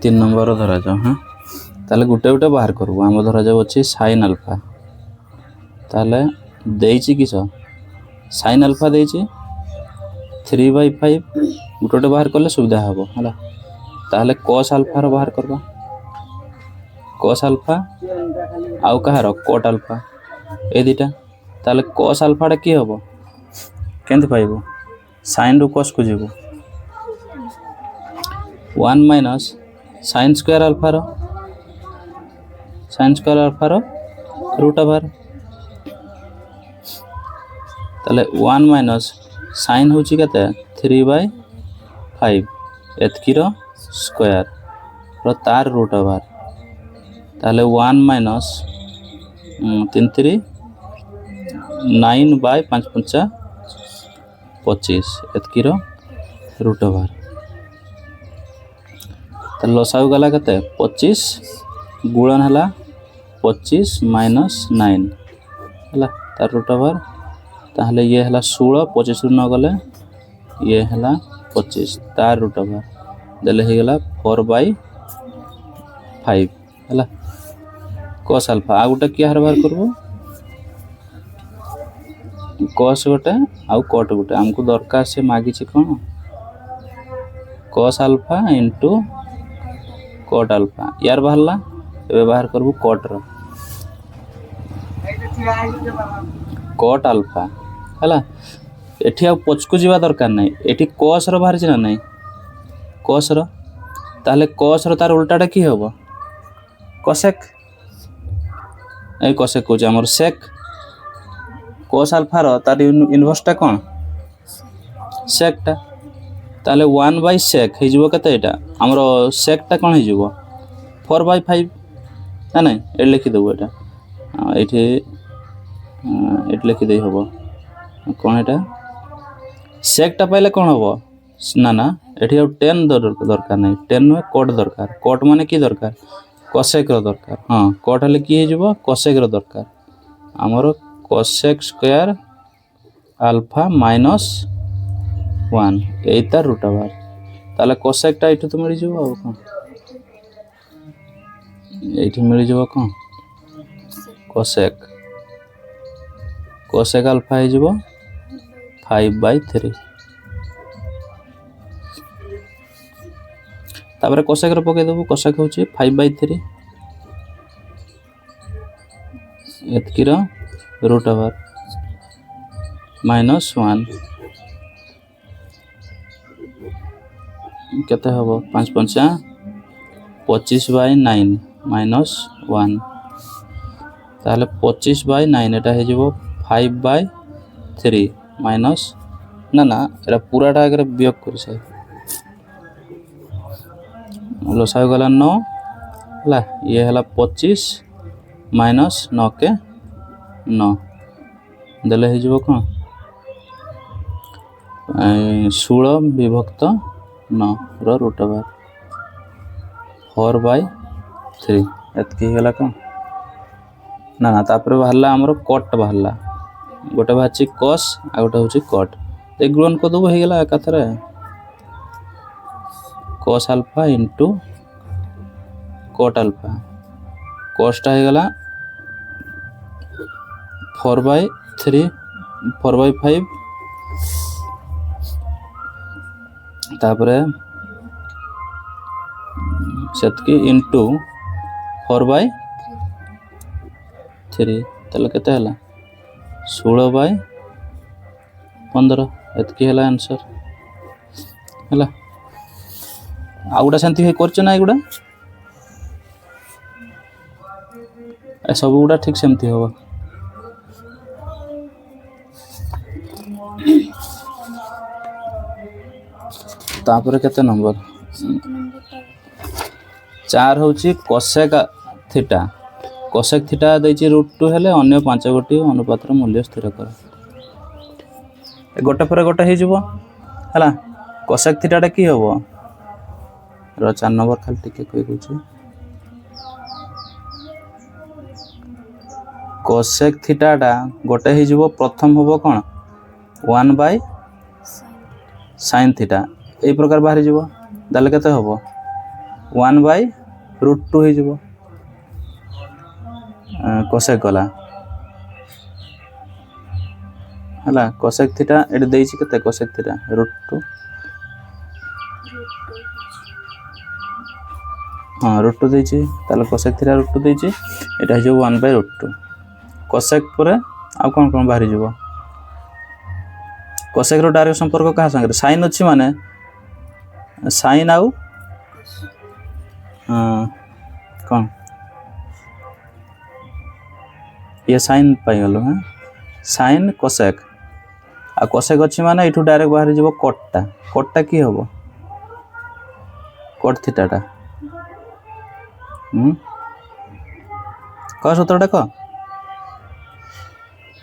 तीन नंबर धरा जाओ। हाँ ताले गुटे गुटे बाहर करबो। आम धरा जाओ अच्छी साइन अल्फा ताले देइची किस साइन अल्फा देइची 3/5 गुटे गुटे बाहर करले सुविधा हबो हला। ताले cos अल्फा रो बाहर करबा cos अल्फा आउ कहार cot अल्फा ए दिटा। ताले cos अल्फा टा की हबो केंति पाइबो sin रो cos को जेबो 1 माइनस sin स्क्वायर अल्फा रो रूट ओवर ताले 1 माइनस sin होची केते 3/5 एतकी रो स्क्वायर रो तार रूट ओवर ताले 1 माइनस 3 3 9/5 5 25 एतकी रो रूट ओवर ताले लसाउ गला केते 25 गुणन हला 25 माइनस 9 हला तार रूट ओवर ताहले ये हला 16 25 न गले ये हला 25 तार रूट ओवर देले हे गला 4/5 हला cos अल्फा आ गुटे की हर बार करबो cos गुटे आ cot गुटे हमको दरकार से मागी छी कोन cos alpha into cot alpha यार बाहरला एबे बाहर करबो cot रो cot अल्फा हला एठी आ पचकु जीवा दरकार नै एठी cos रो बाहर छिना नै cos रो ताले cos रो तार उल्टाटा की हबो cosec ए cosec को हमर sec cos अल्फा रो तार इनवर्स टा कोन sec टा ताले 1/sec हे जिवो कते एटा हमरो sec टा कोन हे जिवो 4/5 ना नै ए लिखि देबो एटा एठी एट लिखि दे हबो कोन एटा sec टा पहले कोन हबो ना ना एठी 10 दरकार नै 10 में cot दरकार cot माने की दरकार cosec रो दरकार हां cot हले की हे जिवो cosec रो दरकार हमरो cosec स्क्वायर अल्फा माइनस 1 एटा रूट ओवर ताले cosec टा एठी तो मिल जिवो आ कोन एठी मिल जिवो कोन cosec cosec अल्फा हे जिवो 5/3 तापर cosec रो पके देबो cosec होची 5/3 एतकी रो रूट ओवर माइनस 1 केते हबो 5 5 25/9 माइनस 1 ताले 25/9 एटा हे जिवो 5/3 माइनस ना ना एरा पूराटा अगर वियोग कर से लसाउ गला 9 हला ये हला 25 माइनस 9 के 9 देले हे जिवो कोन 16 विभक्त 9 रो रूट ओवर 4/3 एतकी गला कोन ना ना तापर बाहरला हमरो cot बाहरला गोटे बाची cos आ गोटे होची cot ए गुणन को दबो हे गेला एकाथरे cos alpha into cot alpha cos टा हे गेला 4/3 4/5 तापरे सेतकी इनटू 4/3 तले केते हला 16/15 एतकी हला आंसर हला आ गुडा शांति हे करछ ना गुडा ए सब गुडा ठीक सेमती होबो तापर केते नंबर 4 होची cosec थीटा cosec थीटा दैची √2 हेले अन्य 5 गोटी अनुपातर मूल्य स्थिर कर गोटे पर गोटे हे जिवो हला cosec थीटा टा की हबो रो 4 नंबर खाली टिके कहि दोची cosec थीटा टा गोटे हे जिवो प्रथम हबो कोन 1/sin थीटा ए प्रकार बाहर जिवो दाले केते हबो 1/√2 ହେଇଯିବ cosec ଗଲା ହେଲା cosec θ ଏଠି ଦେଇଛି କେତେ cosec θ √2 ହଁ √2 ଦେଇଛି ତାହେଲେ cosec θ √2 ଦେଇଛି ଏଟା ହେଇଯିବ 1/√2 cosec ପରେ ଆଉ କ'ଣ କ'ଣ ବାହାରି ଯିବ cosec ର ଡାଇରେକ୍ଟ ସମ୍ପର୍କ କାହା ସାଙ୍ଗରେ sin ଅଛି ମାନେ sin ଆଉ କ'ଣ ये sin ପାଇଗଲ ହଁ sin cosec आ cosec अछि माने एठू डायरेक्ट बाहर जीवो cot टा की हबो cot थीटा टा का सूत्रटा को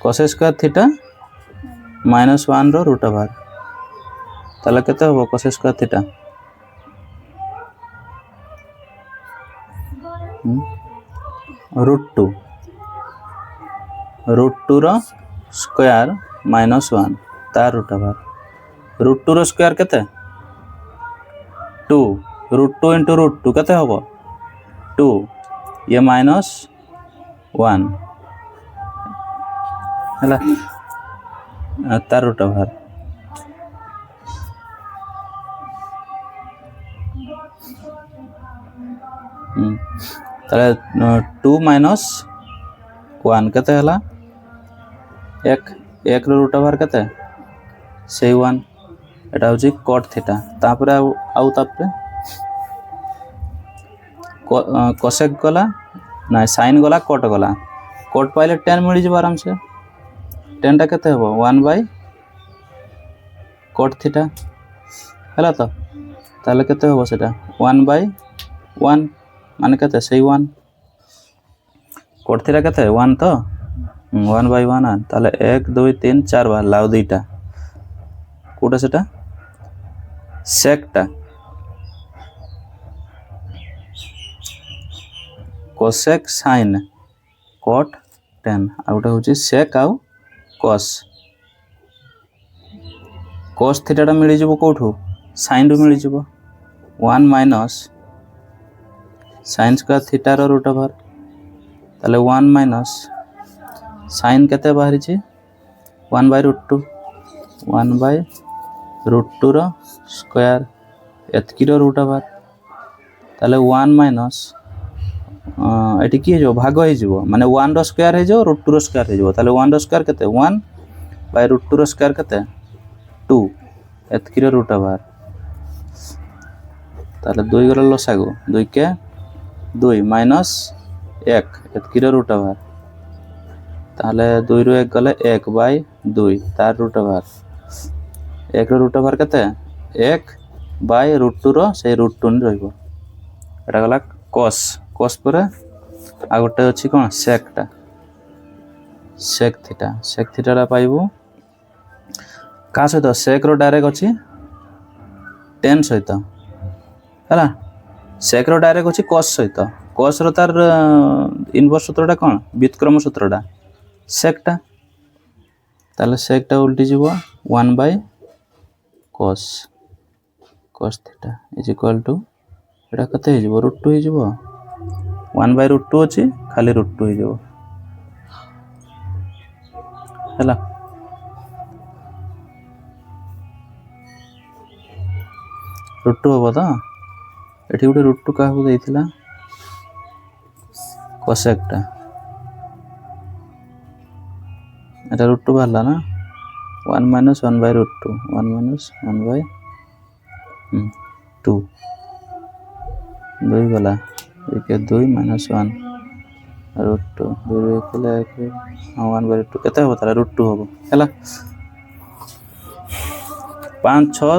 cos स्क्वायर थीटा -1 रो रूट ओवर ताले केते हबो cos स्क्वायर थीटा √2 √2 रो स्क्वायर -1 तार रूट ओवर √2 रो स्क्वायर केते 2 √2 * √2 केते हबो 2 ये -1 हला तार रूट ओवर ताले 2 - 1 केते हला 1 रो रूट ओवर केते से 1 एटा होची cot थीटा तापरे आउ तापरे cosec गला ना sin गला cot गला cot पाइले tan मिली जब आराम से tan टा केते हबो 1/cot थीटा हला तो ताले केते हबो सेटा 1/1 माने केते से 1 cot थीटा केते 1 तो 1/1 ताले 1 2 3 4 बार लाउ दुईटा कोटा सेटा sec टा cosec sin cot tan outta होची sec आउ cos थीटा टा मिली जबो कोठो sin रो मिली जबो 1 - sin square theta rho root over ताले 1 - sin केते बाहरी छी 1/√2 1/√2 रो स्क्वायर एतकी रो रूट ओवर ताले 1 - एटी की जो भाग हे जो माने 1 रो स्क्वायर हे जो √2 रो स्क्वायर हे जो ताले 1 रो स्क्वायर केते 1/√2 रो स्क्वायर केते 2 एतकी रो रूट ओवर ताले 2 गलो लसागो 2 के 2 - 1 एतकी रो रूट ओवर ताले 2 रो 1 गले 1/2 तार रूट ओवर 1 रो रूट ओवर केते 1/√2 रो से √2 नि रहइबो एटा गला cos पर आ गोटे अछि कोन sec थीटा रा पाइबो का सहित sec रो डायरेक्ट अछि tan सहित हला sec रो डायरेक्ट अछि cos सहित cos रो तार इनवर्स सूत्रटा कोन व्युत्क्रम सूत्रटा sec टा ताले sec टा उल्टी जीवो 1/cos थीटा = एटा कते हे जीवो √2 हे जीवो 1/√2 अछि खाली √2 हे जीवो हला √2 होबो त एठी गुटे √2 काहू देइथिला cosec टा एटा √2 बाहरला ना 1 - 1/√2 1 - 1/2 2 गला 2 - 1 √2 2 एकले 1/2 केते होबो ताला √2 होबो हला 5 6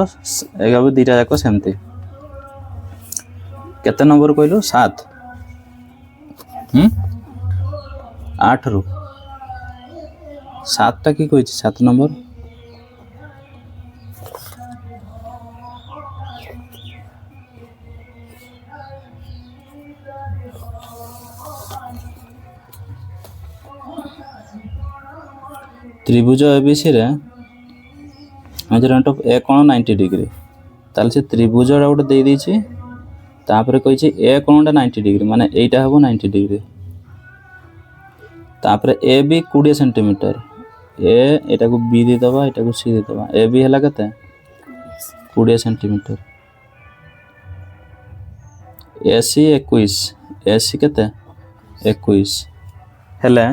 11 दुईटा जाको सेमती केते नंबर कहलो 7 8 रु 7 टा की कहिछि 7 नंबर त्रिभुज एबीसी रे मेजरमेंट ऑफ ए कोण 90 डिग्री ताले से त्रिभुज रा उडे दे दी छी तापर कही ए कोणटा 90 डिग्री माने एटा हम 90 डिग्री तापर ए बी 20 सेंटीमीटर ए एटा को बी दे दबा एटा को सी दे दबा ए बी हला कते 20 सेंटीमीटर ए सी 21 ए सी कते 21 हेले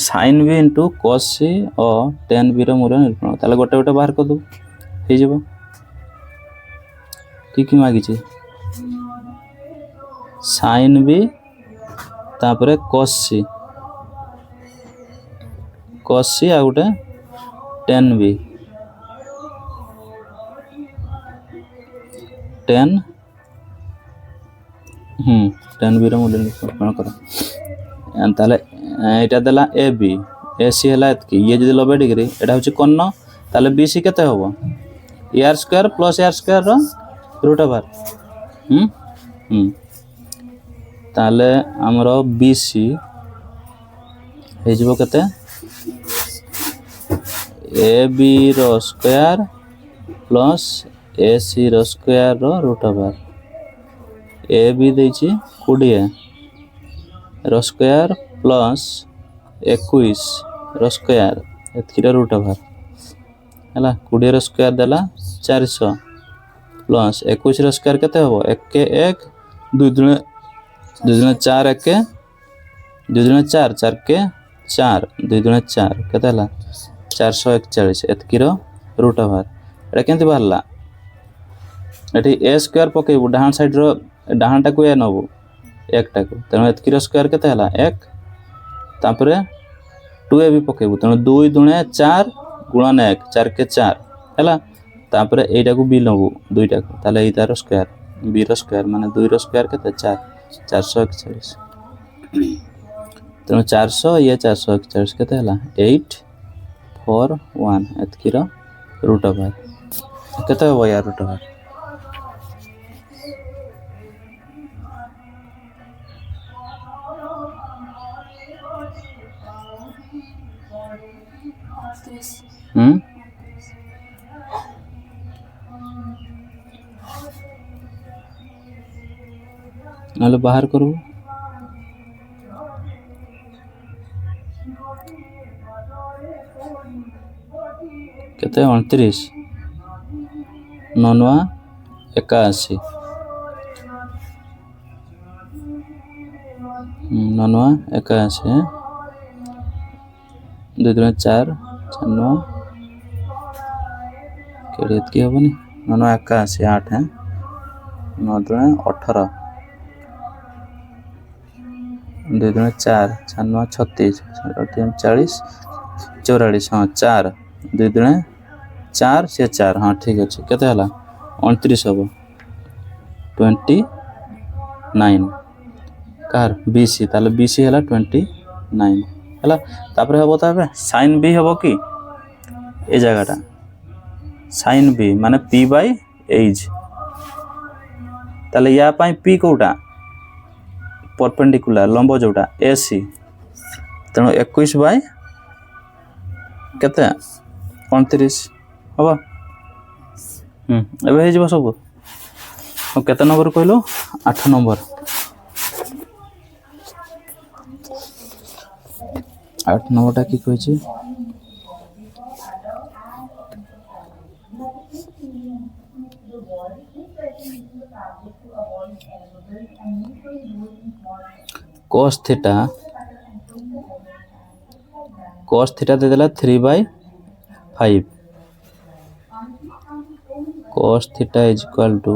sin b into cos c और tan b रो मूल्य निरूपण ताले गोटे गोटे बाहर कर दो हे जेबो की मागी छी sin b तापरे cos c आ गोटे tan b tan b रो मूल्य निरूपण करो ताले एटा देला ए बी ए सी हला एतकी ये जदी 90 डिग्री एटा होची कोण ताले बी सी केते होबो r square plus r square रो रूट ओवर ताले हमरो बी सी हे जबो केते ए बी रो स्क्वायर प्लस ए सी रो स्क्वायर रो रूट ओवर ए बी देछि 20 रो स्क्वायर प्लस 21 रो स्क्वायर एतकी रूट ओवर हला 20 रो स्क्वायर देला 400 प्लस 21 रो स्क्वायर केते होबो 1 के 1 2 दुने 4 1 के 2 दुने 4 4 के 4 2 दुने 4 केते हला 441 एतकी रो रूट ओवर एटा केंति बाहरला एठी a स्क्वायर पकेबो डाहान साइड रो डाहानटा को ए नबो एकटा को तनो एतकी रो स्क्वायर केते हला 1 तापरे 2a भी पकेबो तनो 2 दुने 4 गुणन 1 4 के 4 हला तापरे एटा को b नबो दुईटा को ताले एटा रो स्क्वायर b रो स्क्वायर माने 2 रो स्क्वायर केते 4 441 तनो 400 ये 441 केते हला 8 4 1 एतकी रो रूट ओवर केते हो यार रूट ओवर नाले बाहर करू केते 29 9 81 9 81 2 2 4 9 केड़े की होबनी 9 81 8 है 9 2 18 2 2 4 9 36 40 44 हाँ 4 2 2 4 से 4 हाँ ठीक अच्छे केते हला 29 होबो 29 कार बीसी ताले बीसी हला 29 हला तापर हबो ताबे sin b हबो की ए जगहटा sin b माने p बाय h ताले या पाई p कोटा परपेंडिकुलर लंब जोटा AC तेणु 21 बाय केते 29 हबा एबे हे जबो सब केते नंबर कहलो 8 नंबर 8 नंबरटा की कहै छी cos theta दे देला 3/5 cos theta is equal to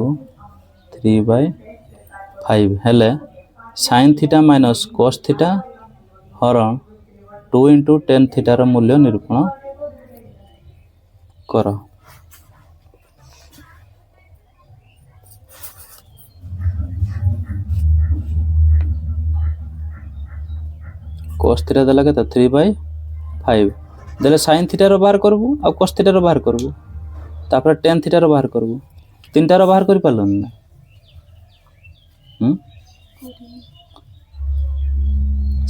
3/5 हेले sin theta minus cos theta हरण 2 into tan theta रो मूल्य निरूपण करो cos theta देला के 3/5 देले sin theta रो बाहर करबू आ cos theta रो बाहर करबू तापर tan theta रो बाहर करबू तीनटा रो बाहर करि पालन ना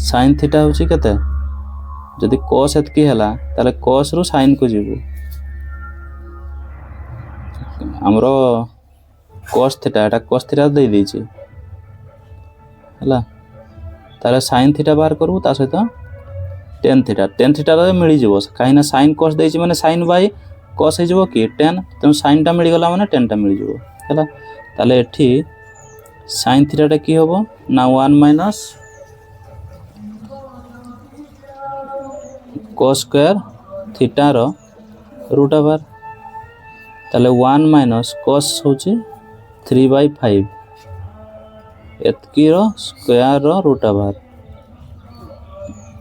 sin theta होची केते जदि cos एतकी हला ताले cos रो sin को जीवू हमरो cos theta এটা cos theta ଦେଇ ଦେଇଛି ହେଲା ତାହେଲେ sin theta ବାହାର କରିବୁ ତା ସହିତ tan theta ରେ ମିଳିଯିବ କାହିଁକି ନା sin cos ଦେଇଛି ମାନେ sin by cos ହେଇଯିବ କି tan ତେଣୁ sin ଟା ମିଳିଗଲା ମାନେ tan ଟା ମିଳିଯିବ ହେଲା ତାହେଲେ ଏଠି sin theta ଟା কি হ'ব ନା 1 minus cos square theta ର root over ताले 1 minus cos होची 3/5 एतकी रो स्क्वायर रो रूट ओवर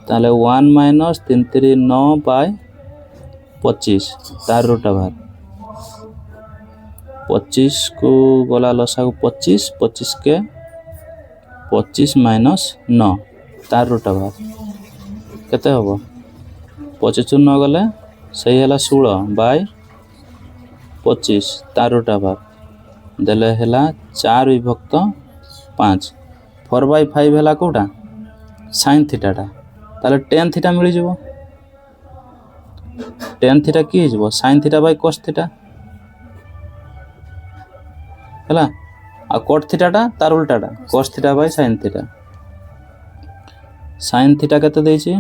ताले 1 minus 3 3 9/25 तार रूट ओवर 25 को गला लसा को 25 के 25 minus 9 तार रूट ओवर केते होबो 25 9 गले सही हला 16/25 तार रूट ओवर देले हला 4 विभक्त 5 4/5 हला कोटा sin थीटा टा ताले tan थीटा मिली जबो tan थीटा की हे जबो sin theta by cos theta हला आ cot थीटा टा तार उल्टाटा cos theta by sin theta sin theta केते देछि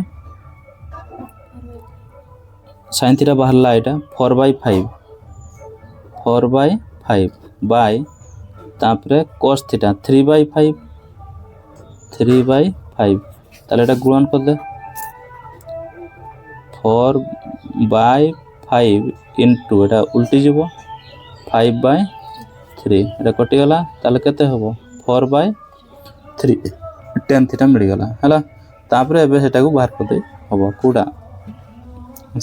sin थीटा बाहरला एटा 4/5 बाय तापरे cos थीटा 3/5 ताले एटा गुणन कर दे 4/5 इनटू एटा उल्टी जीवो 5/3 एटा कटि गला ताले केते होबो 4/3 tan थीटा मिल गला हला तापरे एबे सेटा को बाहर कर दे होबो कुडा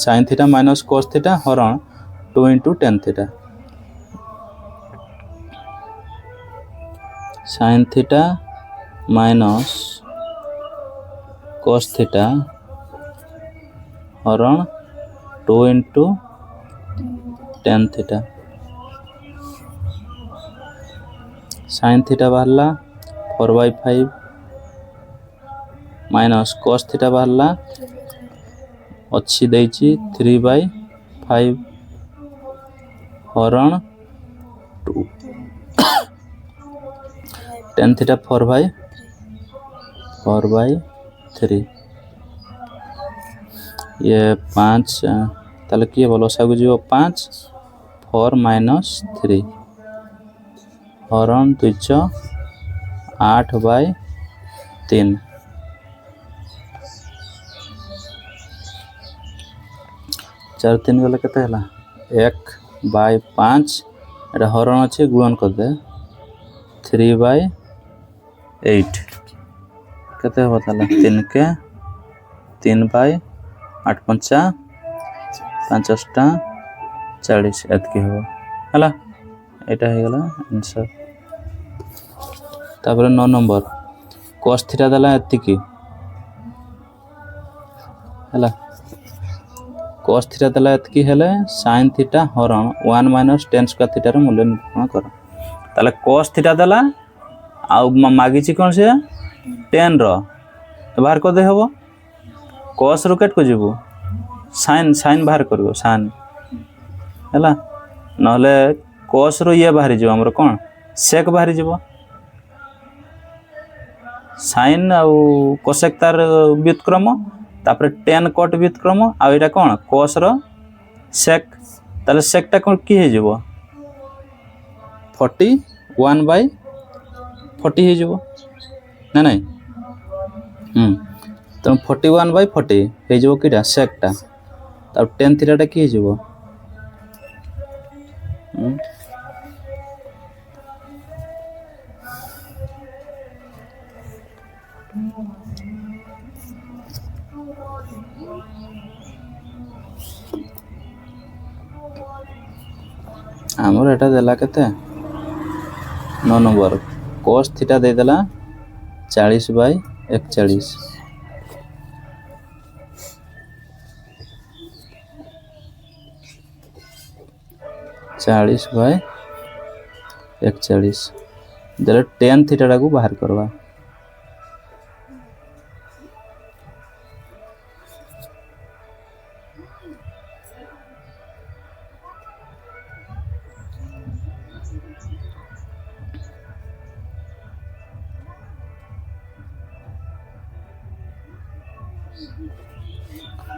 sin theta minus cos theta हरण 2 into tan theta sin theta minus cos theta हरण 2 into tan theta sin theta बाहरला 4/5 minus cos थीटा बाहरला अच्छी देछि 3/5 हरण 2 tan थीटा 4/3 ये 5 ताले की बोलो सब जीवो 5 4 minus 3 हरण 2 8/3 4 3 गले केते हला 1/5 एटा हरण अछि गुणन कर दे 3/8 केते हो ताला 3 के 3/8 पंचा 5 40 एतकी हो हला एटा हे गला आंसर तापर 9 नंबर cos थीटा दला एतकी हला cos थीटा दला एतकी हेले sin थीटा हरण 1 minus tan square theta rho मूल्य निरूपण कर ताले cos थीटा दला आ मागी छि कोन से tan रो बाहर कर दे हबो cos रो केट को जीवो sin बाहर करबो sin हला नहले cos रो ये बाहर जीव हमर कोन sec बाहर जीव sin आ cosec तार व्युत्क्रम तापर tan cot व्युत्क्रम आ एटा कोन cos रो sec ताले sec टा कोन की हे जीव 41/40 हे जीव ना नहीं तो 41/40 हे जीव कीटा sec टा तब tan थीटा टा की हे जीव हमर एटा देला केते 9 नंबर cos थीटा दे देला 40/41 40/41 देले tan थीटा टा को बाहर करवा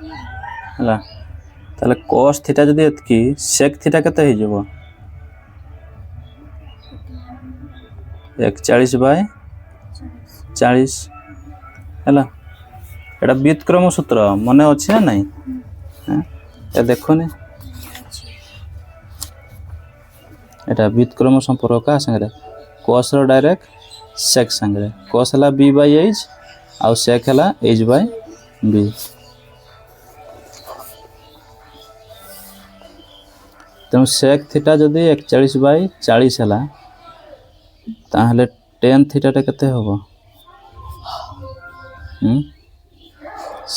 है ताले cos थीटा जदि एतकी sec थीटा केते हो जबो 41/40 है एटा व्युत्क्रम सूत्र मने अछि ना नहीं ए देखोनी एटा व्युत्क्रम संपर्क का संगे cos रो डायरेक्ट sec संगे cos हला b/h आ sec हला h/b तेणु sec थीटा जदि 41/40 हला ताहले tan थीटा टा केते होबो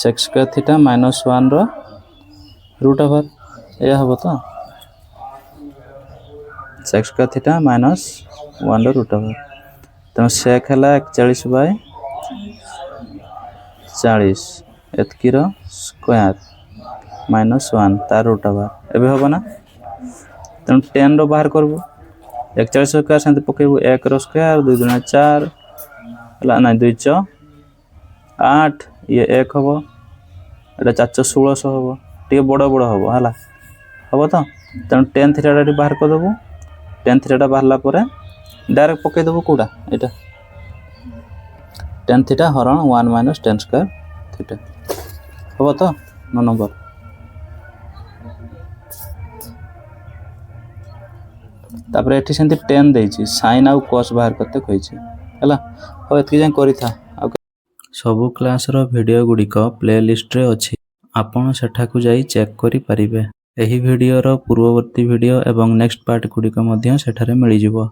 sec स्क्वायर थीटा -1 रो रूट ओवर या होबो तो sec स्क्वायर थीटा -1 रो रूट ओवर तेणु sec हला 41/40 एतकी रो स्क्वायर -1 तार रूट ओवर एबे होबो ना तेणु tan रो बाहर करबो 41 स्क्वायर सेंते पकेबो 1 रो स्क्वायर 2 गुणा 4 हला ना 2 च 8 ये 1 होबो एटा 416 होबो टे बड़ बड़ होबो हला होबो तो तेणु tan थीटा टा बाहर कर देबो tan थीटा टा बाहरला परे डायरेक्ट पके देबो कोडा एटा tan थीटा हरण 1 - tan स्क्वायर थीटा होबो तो 9 नंबर तापर एठी सेंती tan देछि sin आ cos बाहर करते कहिछि हला हो एतकी जाय करि था सबु क्लास रो वीडियो गुडी को प्लेलिस्ट रे अछि आपण सेठाकु जाई चेक करि परिबे एही वीडियो रो पूर्ववर्ती वीडियो एवं नेक्स्ट पार्ट गुडी को मध्य सेठारे मिलि जिवो।